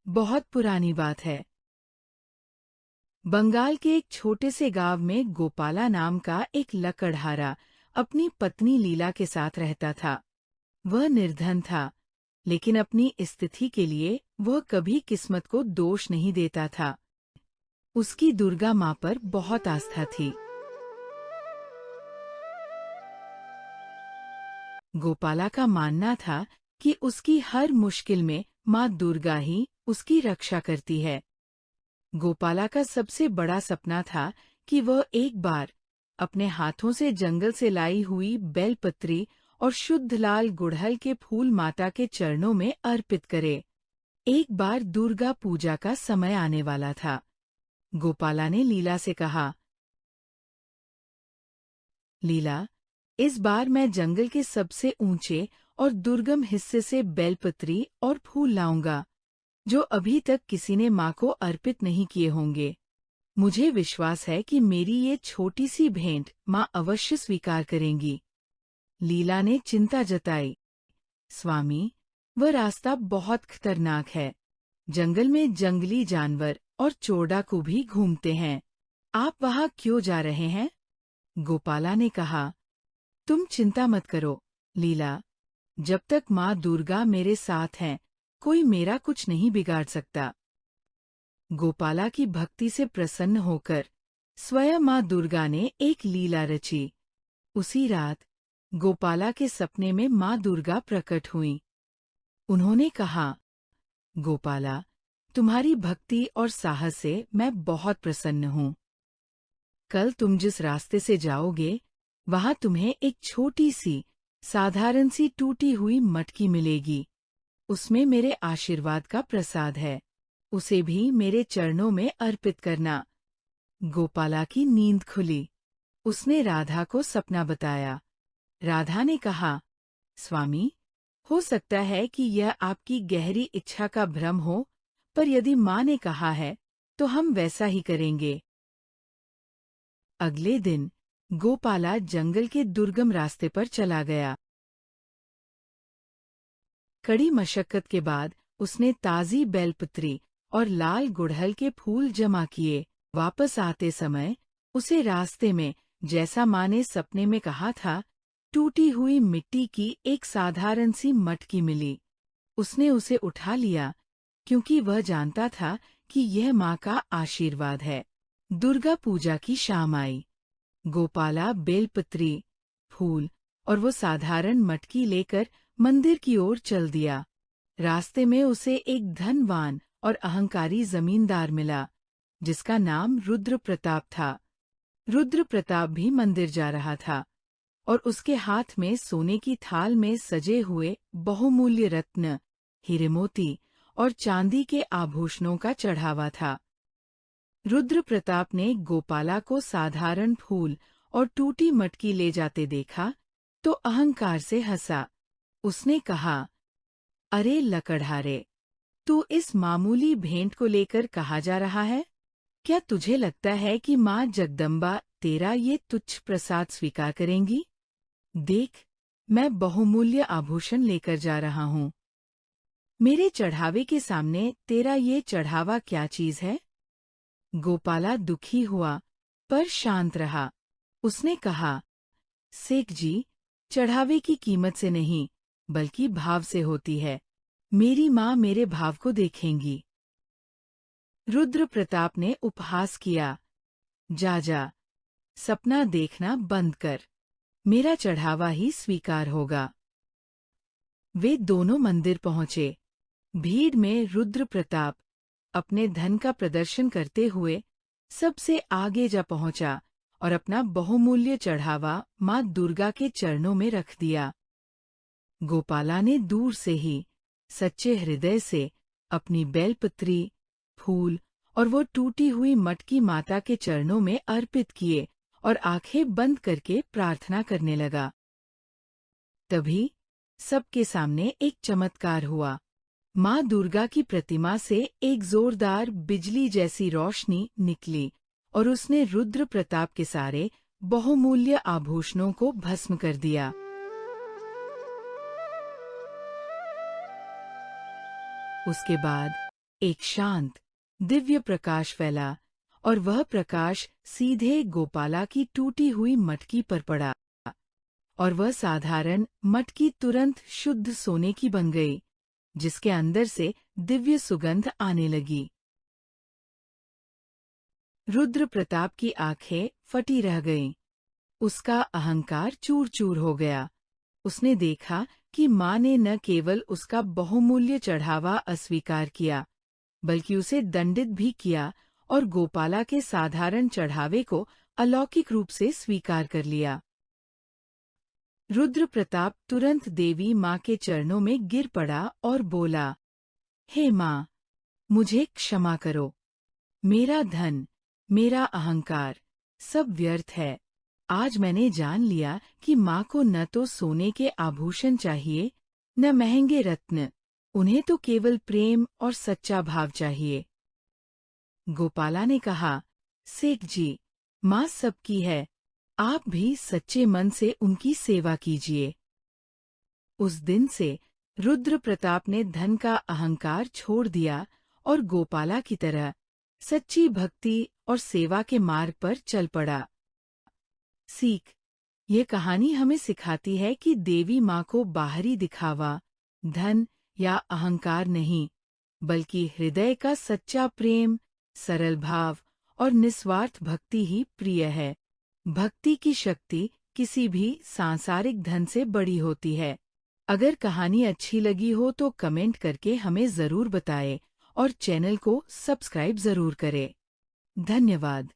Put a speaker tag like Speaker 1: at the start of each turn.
Speaker 1: बहुत पुरानी बात है। बंगाल के एक छोटे से गांव में गोपाला नाम का एक लकड़हारा अपनी पत्नी लीला के साथ रहता था। वह निर्धन था, लेकिन अपनी स्थिति के लिए वह कभी किस्मत को दोष नहीं देता था। उसकी दुर्गा माँ पर बहुत आस्था थी। गोपाला का मानना था कि उसकी हर मुश्किल में माँ दुर्गा ही उसकी रक्षा करती है। गोपाला का सबसे बड़ा सपना था कि वह एक बार अपने हाथों से जंगल से लाई हुई बेलपत्री और शुद्ध लाल गुड़हल के फूल माता के चरणों में अर्पित करे। एक बार दुर्गा पूजा का समय आने वाला था। गोपाला ने लीला से कहा, लीला, इस बार मैं जंगल के सबसे ऊंचे और दुर्गम हिस्से से बेलपत्री और फूल लाऊंगा, जो अभी तक किसी ने माँ को अर्पित नहीं किए होंगे। मुझे विश्वास है कि मेरी ये छोटी सी भेंट माँ अवश्य स्वीकार करेंगी। लीला ने चिंता जताई, स्वामी, वह रास्ता बहुत खतरनाक है। जंगल में जंगली जानवर और चोडाकू भी घूमते हैं। आप वहां क्यों जा रहे हैं? गोपाला ने कहा, तुम चिंता मत करो, लीला। जब तक माँ दुर्गा मेरे साथ हैं, कोई मेरा कुछ नहीं बिगाड़ सकता। गोपाला की भक्ति से प्रसन्न होकर स्वयं माँ दुर्गा ने एक लीला रची। उसी रात गोपाला के सपने में माँ दुर्गा प्रकट हुईं। उन्होंने कहा, गोपाला, तुम्हारी भक्ति और साहस से मैं बहुत प्रसन्न हूँ। कल तुम जिस रास्ते से जाओगे, वहां तुम्हें एक छोटी सी, साधारण सी टूटी हुई मटकी मिलेगी। उसमें मेरे आशीर्वाद का प्रसाद है। उसे भी मेरे चरणों में अर्पित करना। गोपाला की नींद खुली। उसने राधा को सपना बताया। राधा ने कहा, स्वामी, हो सकता है कि यह आपकी गहरी इच्छा का भ्रम हो, पर यदि माँ ने कहा है, तो हम वैसा ही करेंगे। अगले दिन गोपाला जंगल के दुर्गम रास्ते पर चला गया। कड़ी मशक्कत के बाद उसने ताज़ी बेलपत्री और लाल गुड़हल के फूल जमा किए। वापस आते समय उसे रास्ते में, जैसा माँ ने सपने में कहा था, टूटी हुई मिट्टी की एक साधारण सी मटकी मिली। उसने उसे उठा लिया, क्योंकि वह जानता था कि यह माँ का आशीर्वाद है। दुर्गा पूजा की शाम आई। गोपाला बेलपत्री, फूल और वो साधारण मटकी लेकर मंदिर की ओर चल दिया। रास्ते में उसे एक धनवान और अहंकारी जमींदार मिला, जिसका नाम रुद्र प्रताप था। रुद्र प्रताप भी मंदिर जा रहा था, और उसके हाथ में सोने की थाल में सजे हुए बहुमूल्य रत्न, हीरे मोती और चांदी के आभूषणों का चढ़ावा था। रुद्र प्रताप ने गोपाला को साधारण फूल और टूटी मटकी ले जाते देखा तो अहंकार से हंसा। उसने कहा, अरे लकड़हारे, तू इस मामूली भेंट को लेकर कहाँ जा रहा है? क्या तुझे लगता है कि माँ जगदम्बा तेरा ये तुच्छ प्रसाद स्वीकार करेंगी? देख, मैं बहुमूल्य आभूषण लेकर जा रहा हूँ। मेरे चढ़ावे के सामने तेरा ये चढ़ावा क्या चीज है? गोपाला दुखी हुआ, पर शांत रहा। उसने कहा, सेठ जी, चढ़ावे की कीमत से नहीं, बल्कि भाव से होती है। मेरी माँ मेरे भाव को देखेंगी। रुद्र प्रताप ने उपहास किया, जा जा, सपना देखना बंद कर। मेरा चढ़ावा ही स्वीकार होगा। वे दोनों मंदिर पहुंचे। भीड़ में रुद्र प्रताप अपने धन का प्रदर्शन करते हुए सबसे आगे जा पहुंचा और अपना बहुमूल्य चढ़ावा माँ दुर्गा के चरणों में रख दिया। गोपाला ने दूर से ही, सच्चे हृदय से अपनी बेलपत्री, फूल और वो टूटी हुई मटकी माता के चरणों में अर्पित किए और आंखें बंद करके प्रार्थना करने लगा। तभी सबके सामने एक चमत्कार हुआ। माँ दुर्गा की प्रतिमा से एक जोरदार बिजली जैसी रोशनी निकली और उसने रुद्र प्रताप के सारे बहुमूल्य आभूषणों को भस्म कर दिया। उसके बाद एक शांत, दिव्य प्रकाश फैला और वह प्रकाश सीधे गोपाला की टूटी हुई मटकी पर पड़ा और वह साधारण मटकी तुरंत शुद्ध सोने की बन गई, जिसके अंदर से दिव्य सुगंध आने लगी। रुद्र प्रताप की आंखें फटी रह गईं। उसका अहंकार चूर-चूर हो गया। उसने देखा कि माँ ने न केवल उसका बहुमूल्य चढ़ावा अस्वीकार किया, बल्कि उसे दंडित भी किया और गोपाला के साधारण चढ़ावे को अलौकिक रूप से स्वीकार कर लिया। रुद्र प्रताप तुरंत देवी माँ के चरणों में गिर पड़ा और बोला, हे माँ, मुझे क्षमा करो। मेरा धन, मेरा अहंकार, सब व्यर्थ है। आज मैंने जान लिया कि माँ को न तो सोने के आभूषण चाहिए, न महंगे रत्न, उन्हें तो केवल प्रेम और सच्चा भाव चाहिए। गोपाला ने कहा, सेठ जी, माँ सबकी है, आप भी सच्चे मन से उनकी सेवा कीजिए। उस दिन से रुद्र प्रताप ने धन का अहंकार छोड़ दिया और गोपाला की तरह सच्ची भक्ति और सेवा के मार्ग पर चल पड़ा। सीख: ये कहानी हमें सिखाती है कि देवी माँ को बाहरी दिखावा, धन या अहंकार नहीं, बल्कि हृदय का सच्चा प्रेम, सरल भाव और निस्वार्थ भक्ति ही प्रिय है। भक्ति की शक्ति किसी भी सांसारिक धन से बड़ी होती है। अगर कहानी अच्छी लगी हो तो कमेंट करके हमें ज़रूर बताएं और चैनल को सब्सक्राइब ज़रूर करें। धन्यवाद।